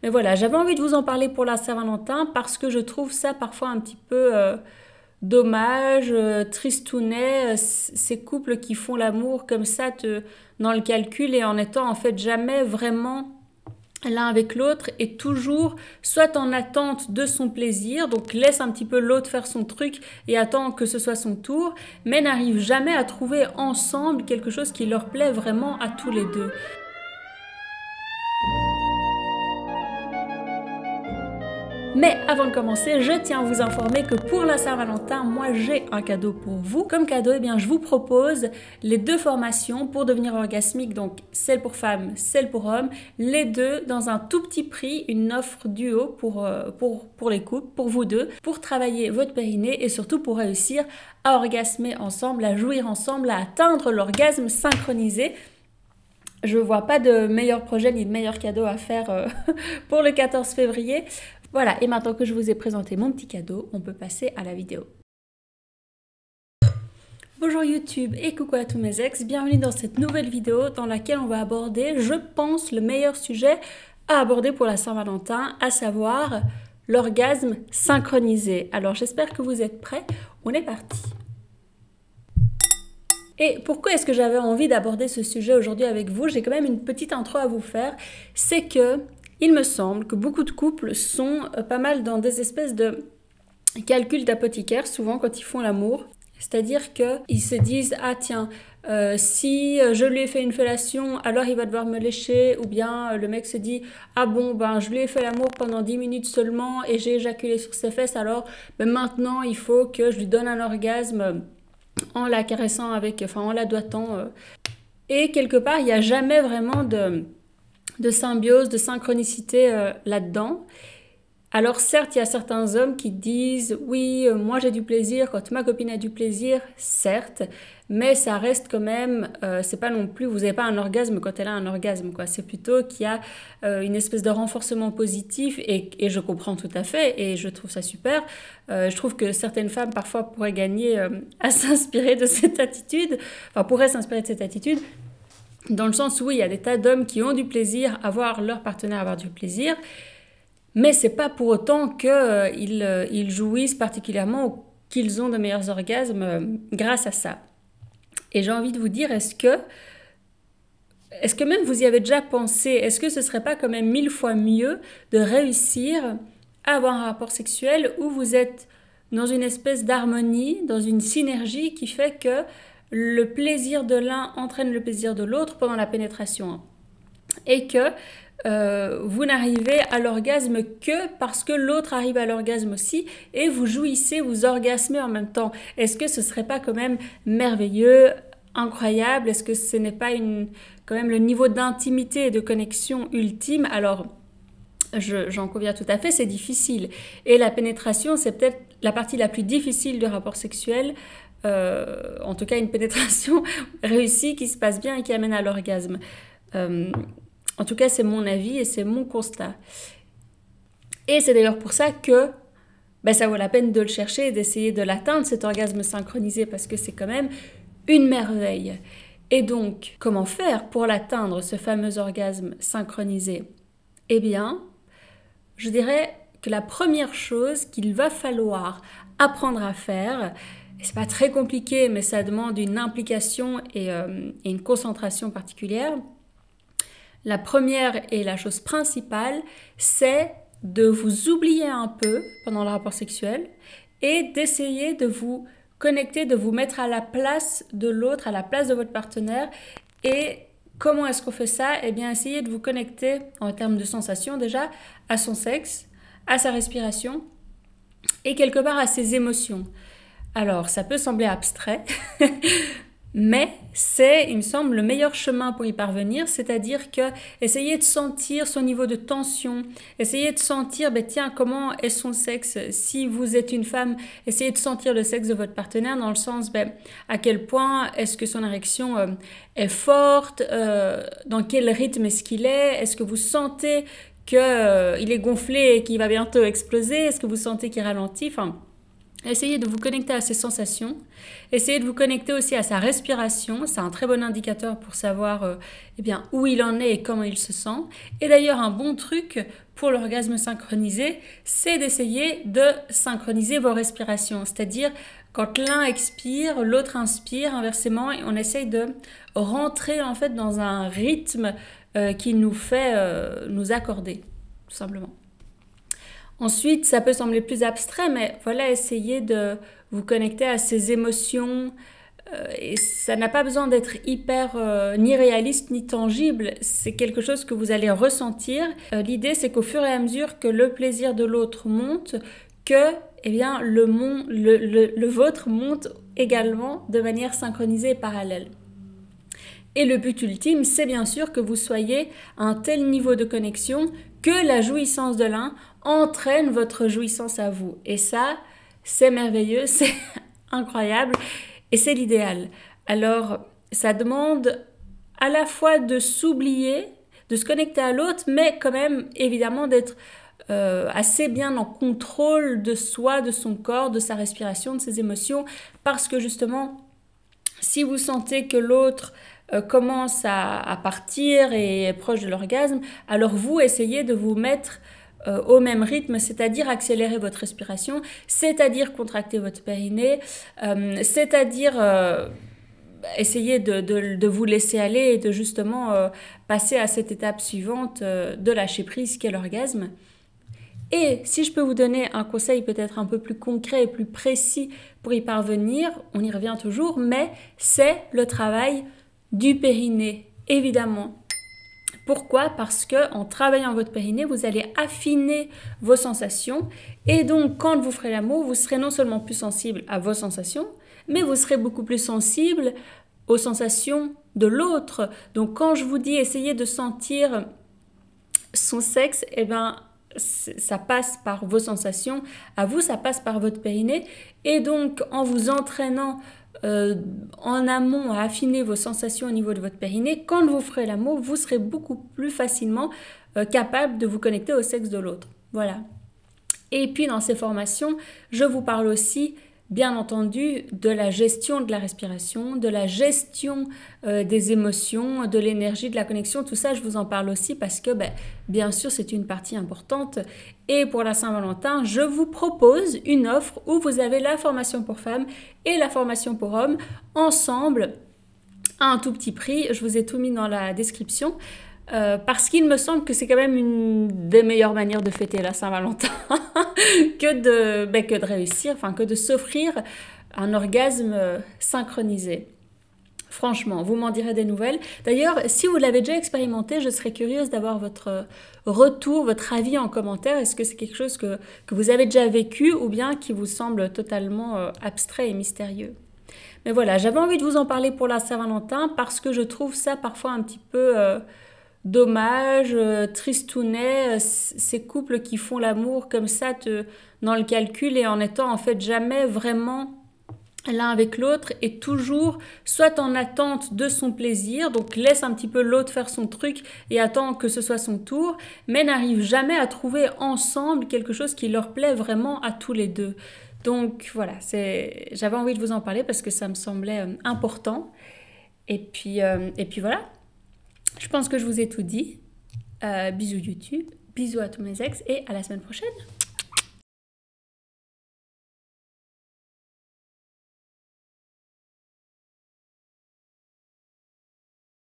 Mais voilà, j'avais envie de vous en parler pour la Saint-Valentin parce que je trouve ça parfois un petit peu dommage, tristounet, ces couples qui font l'amour comme ça dans le calcul et en étant en fait jamais vraiment l'un avec l'autre et toujours soit en attente de son plaisir, donc laisse un petit peu l'autre faire son truc et attend que ce soit son tour, mais n'arrive jamais à trouver ensemble quelque chose qui leur plaît vraiment à tous les deux. Mais avant de commencer, je tiens à vous informer que pour la Saint-Valentin, moi j'ai un cadeau pour vous. Comme cadeau, eh bien, je vous propose les deux formations pour devenir orgasmique, donc celle pour femmes, celle pour hommes, les deux dans un tout petit prix, une offre duo pour les couples, pour vous deux, pour travailler votre périnée et surtout pour réussir à orgasmer ensemble, à jouir ensemble, à atteindre l'orgasme synchronisé. Je vois pas de meilleur projet ni de meilleur cadeau à faire pour le 14 février. Voilà, et maintenant que je vous ai présenté mon petit cadeau, on peut passer à la vidéo. Bonjour YouTube et coucou à tous mes ex, bienvenue dans cette nouvelle vidéo dans laquelle on va aborder, je pense, le meilleur sujet à aborder pour la Saint-Valentin, à savoir l'orgasme synchronisé. Alors j'espère que vous êtes prêts, on est parti. Et pourquoi est-ce que j'avais envie d'aborder ce sujet aujourd'hui avec vous? J'ai quand même une petite intro à vous faire, c'est que il me semble que beaucoup de couples sont pas mal dans des espèces de calculs d'apothicaire, souvent quand ils font l'amour. C'est-à-dire qu'ils se disent « Ah tiens, si je lui ai fait une fellation, alors il va devoir me lécher. » Ou bien le mec se dit « Ah bon, ben je lui ai fait l'amour pendant 10 minutes seulement et j'ai éjaculé sur ses fesses, alors ben, maintenant il faut que je lui donne un orgasme en la caressant en la doigtant. » Et quelque part, il n'y a jamais vraiment de symbiose, de synchronicité là-dedans. Alors certes, il y a certains hommes qui disent « Oui, moi j'ai du plaisir quand ma copine a du plaisir, certes, mais ça reste quand même, c'est pas non plus, vous n'avez pas un orgasme quand elle a un orgasme, quoi. C'est plutôt qu'il y a une espèce de renforcement positif et je comprends tout à fait et je trouve ça super. Je trouve que certaines femmes parfois pourraient gagner à s'inspirer de cette attitude, enfin pourraient s'inspirer de cette attitude. Dans le sens où il y a des tas d'hommes qui ont du plaisir à voir leur partenaire avoir du plaisir, mais c'est pas pour autant qu'ils jouissent particulièrement ou qu'ils ont de meilleurs orgasmes grâce à ça. Et j'ai envie de vous dire, est-ce que même vous y avez déjà pensé, est-ce que ce serait pas quand même 1000 fois mieux de réussir à avoir un rapport sexuel où vous êtes dans une espèce d'harmonie, dans une synergie qui fait que le plaisir de l'un entraîne le plaisir de l'autre pendant la pénétration et que vous n'arrivez à l'orgasme que parce que l'autre arrive à l'orgasme aussi et vous jouissez, vous orgasmez en même temps. Est-ce que ce serait pas quand même merveilleux, incroyable? Est-ce que ce n'est pas quand même le niveau d'intimité et de connexion ultime? Alors, j'en conviens tout à fait, c'est difficile. Et la pénétration, c'est peut-être la partie la plus difficile du rapport sexuel. En tout cas, une pénétration réussie qui se passe bien et qui amène à l'orgasme. En tout cas, c'est mon avis et c'est mon constat. Et c'est d'ailleurs pour ça que ça vaut la peine de le chercher et d'essayer de l'atteindre, cet orgasme synchronisé, parce que c'est quand même une merveille. Et donc, comment faire pour l'atteindre, ce fameux orgasme synchronisé? Eh bien, je dirais que la première chose qu'il va falloir apprendre à faire, et c'est pas très compliqué, mais ça demande une implication et une concentration particulière. La première et la chose principale, c'est de vous oublier un peu pendant le rapport sexuel et d'essayer de vous connecter, de vous mettre à la place de l'autre, à la place de votre partenaire. Et comment est-ce qu'on fait ça? Eh bien, essayez de vous connecter en termes de sensations déjà à son sexe, à sa respiration et quelque part à ses émotions. Alors, ça peut sembler abstrait, mais c'est, il me semble, le meilleur chemin pour y parvenir, c'est-à-dire que essayez de sentir son niveau de tension, essayez de sentir, tiens, comment est son sexe? Si vous êtes une femme, essayez de sentir le sexe de votre partenaire dans le sens, à quel point est-ce que son érection est forte, dans quel rythme est-ce qu'il est que vous sentez qu'il est gonflé et qu'il va bientôt exploser, est-ce que vous sentez qu'il ralentit? Enfin, Essayez de vous connecter à ses sensations. Essayez de vous connecter aussi à sa respiration. C'est un très bon indicateur pour savoir eh bien, où il en est et comment il se sent. Et d'ailleurs, un bon truc pour l'orgasme synchronisé, c'est d'essayer de synchroniser vos respirations. C'est-à-dire, quand l'un expire, l'autre inspire, inversement, et on essaye de rentrer en fait dans un rythme qui nous fait nous accorder, tout simplement. Ensuite, ça peut sembler plus abstrait, mais voilà, essayez de vous connecter à ces émotions. Et ça n'a pas besoin d'être hyper ni réaliste ni tangible. C'est quelque chose que vous allez ressentir. L'idée, c'est qu'au fur et à mesure que le plaisir de l'autre monte, que eh bien, le vôtre monte également de manière synchronisée et parallèle. Et le but ultime, c'est bien sûr que vous soyez à un tel niveau de connexion que la jouissance de l'un entraîne votre jouissance à vous. Et ça, c'est merveilleux, c'est incroyable et c'est l'idéal. Alors, ça demande à la fois de s'oublier, de se connecter à l'autre, mais quand même, évidemment, d'être assez bien en contrôle de soi, de son corps, de sa respiration, de ses émotions, parce que justement, si vous sentez que l'autre commence à partir et est proche de l'orgasme, alors vous essayez de vous mettre au même rythme, c'est-à-dire accélérer votre respiration, c'est-à-dire contracter votre périnée, c'est-à-dire essayer de vous laisser aller et de justement passer à cette étape suivante de lâcher prise qu'est l'orgasme. Et si je peux vous donner un conseil peut-être un peu plus concret et plus précis pour y parvenir, on y revient toujours, mais c'est le travail du périnée, évidemment. Pourquoi? Parce que en travaillant votre périnée, vous allez affiner vos sensations et donc quand vous ferez l'amour, vous serez non seulement plus sensible à vos sensations, mais vous serez beaucoup plus sensible aux sensations de l'autre. Donc quand je vous dis essayez de sentir son sexe, eh ben ça passe par vos sensations, à vous ça passe par votre périnée et donc en vous entraînant en amont à affiner vos sensations au niveau de votre périnée, quand vous ferez l'amour, vous serez beaucoup plus facilement capable de vous connecter au sexe de l'autre. Voilà. Et puis dans ces formations, je vous parle aussi bien entendu de la gestion de la respiration, de la gestion des émotions, de l'énergie, de la connexion, tout ça je vous en parle aussi parce que bien sûr c'est une partie importante. Et pour la Saint-Valentin, je vous propose une offre où vous avez la formation pour femmes et la formation pour hommes ensemble à un tout petit prix. Je vous ai tout mis dans la description. Parce qu'il me semble que c'est quand même une des meilleures manières de fêter la Saint-Valentin que de réussir, enfin que de s'offrir un orgasme synchronisé. Franchement, vous m'en direz des nouvelles. D'ailleurs, si vous l'avez déjà expérimenté, je serais curieuse d'avoir votre retour, votre avis en commentaire. Est-ce que c'est quelque chose que vous avez déjà vécu ou bien qui vous semble totalement abstrait et mystérieux? Mais voilà, j'avais envie de vous en parler pour la Saint-Valentin parce que je trouve ça parfois un petit peu dommage, tristounet, ces couples qui font l'amour comme ça dans le calcul et en étant en fait jamais vraiment l'un avec l'autre et toujours soit en attente de son plaisir, donc laisse un petit peu l'autre faire son truc et attend que ce soit son tour, mais n'arrive jamais à trouver ensemble quelque chose qui leur plaît vraiment à tous les deux. Donc voilà, j'avais envie de vous en parler parce que ça me semblait important. Et puis voilà. Je pense que je vous ai tout dit. Bisous YouTube, bisous à tous mes ex et à la semaine prochaine.